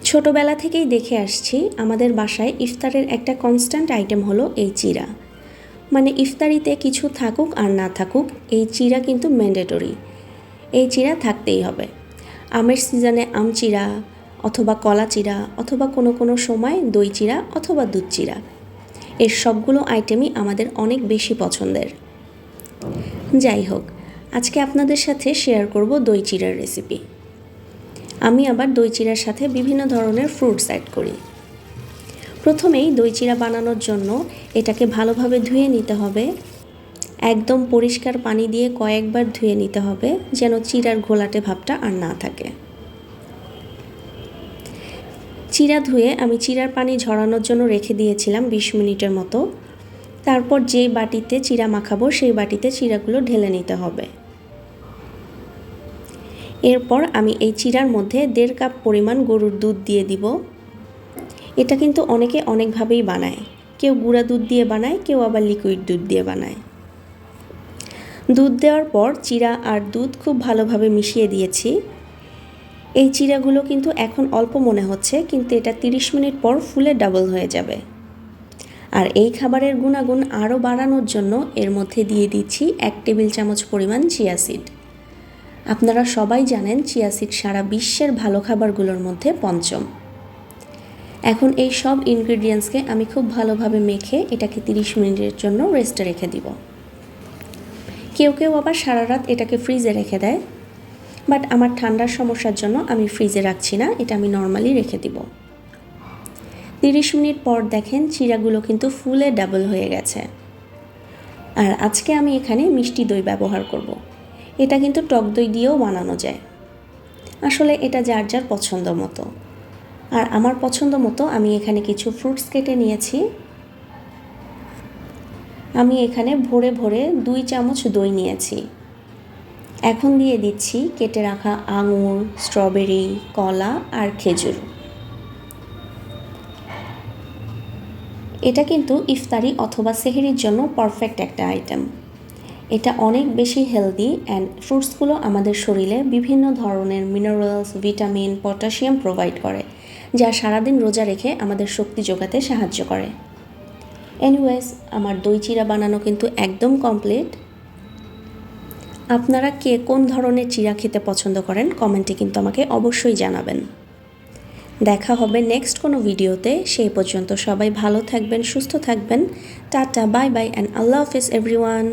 ছোটবেলা থেকেই দেখে আসছি আমাদের বাসায় ইফতারের একটা কনস্ট্যান্ট আইটেম হলো এই চিড়া। মানে ইফতারিতে কিছু থাকুক আর না থাকুক, এই চিড়া কিন্তু ম্যান্ডেটরি। এই চিড়া থাকতেই হবে। আমের সিজনে আম চিড়া, অথবা কলা চিড়া, অথবা কোনো সময় দই চিড়া অথবা দুধ চিড়া। এর সবগুলো আইটেমই আমাদের অনেক বেশি পছন্দের। যাই হোক, আজকে আপনাদের সাথে শেয়ার করব দই চিড়ার রেসিপি। আমি আবার দই চিড়ার সাথে বিভিন্ন ধরনের ফ্রুটস অ্যাড করি। প্রথমেই দই চিড়া বানানোর জন্য এটাকে ভালোভাবে ধুয়ে নিতে হবে। একদম পরিষ্কার পানি দিয়ে কয়েকবার ধুয়ে নিতে হবে, যেন চিড়ার ঘোলাটে ভাবটা আর না থাকে। চিড়া ধুয়ে আমি চিড়ার পানি ঝরানোর জন্য রেখে দিয়েছিলাম 20 মিনিটের মতো। তারপর যে বাটিতে চিড়া মাখাবো সেই বাটিতে চিড়াগুলো ঢেলে নিতে হবে। এরপর আমি এই চিড়ার মধ্যে 1.5 কাপ পরিমাণ গরুর দুধ দিয়ে দিব। এটা কিন্তু অনেকে অনেকভাবেই বানায়। কেউ গুঁড়া দুধ দিয়ে বানায়, কেউ আবার লিকুইড দুধ দিয়ে বানায়। দুধ দেওয়ার পর চিড়া আর দুধ খুব ভালোভাবে মিশিয়ে দিয়েছি। এই চিড়াগুলো কিন্তু এখন অল্প মনে হচ্ছে, কিন্তু এটা 30 মিনিট পর ফুলে ডাবল হয়ে যাবে। আর এই খাবারের গুণাগুণ আরও বাড়ানোর জন্য এর মধ্যে দিয়ে দিচ্ছি 1 টেবিল চামচ পরিমাণ চিয়া সিড। আপনারা সবাই জানেন চিয়া সিড সারা বিশ্বের ভালো খাবারগুলোর মধ্যে পঞ্চম। এখন এই সব ইনগ্রিডিয়েন্টসকে আমি খুব ভালোভাবে মেখে এটাকে 30 মিনিটের জন্য রেস্টে রেখে দিব। কেউ কেউ আবার সারা রাত এটাকে ফ্রিজে রেখে দেয়, বাট আমার ঠান্ডার সমস্যার জন্য আমি ফ্রিজে রাখছি না, এটা আমি নর্মালি রেখে দিব। 30 মিনিট পর দেখেন চিড়াগুলো কিন্তু ফুলে ডাবল হয়ে গেছে। আর আজকে আমি এখানে মিষ্টি দই ব্যবহার করব। এটা কিন্তু টক দই দিয়েও বানানো যায়। আসলে এটা যার যার পছন্দ মতো। আর আমার পছন্দ মতো আমি এখানে কিছু ফ্রুটস কেটে নিয়েছি। আমি এখানে ভরে ভরে 2 চামচ দই নিয়েছি। এখন দিয়ে দিচ্ছি কেটে রাখা আঙুর, স্ট্রবেরি, কলা আর খেজুর। এটা কিন্তু ইফতারি অথবা সেহরির জন্য পারফেক্ট একটা আইটেম। এটা অনেক বেশি হেলদি অ্যান্ড ফ্রুটসগুলো আমাদের শরীরে বিভিন্ন ধরনের মিনারেলস, ভিটামিন, পটাশিয়াম প্রোভাইড করে, যা সারাদিন রোজা রেখে আমাদের শক্তি যোগাতে সাহায্য করে। এনিওয়েজ, আমার দই চিড়া বানানো কিন্তু একদম কমপ্লিট। আপনারা কে কোন ধরনের চিড়া খেতে পছন্দ করেন কমেন্টে কিন্তু আমাকে অবশ্যই জানাবেন। দেখা হবে নেক্সট কোনো ভিডিওতে। সেই পর্যন্ত সবাই ভালো থাকবেন, সুস্থ থাকবেন। টাটা, বাই বাই অ্যান্ড আল্লাহ হাফেজ এভরিওয়ান।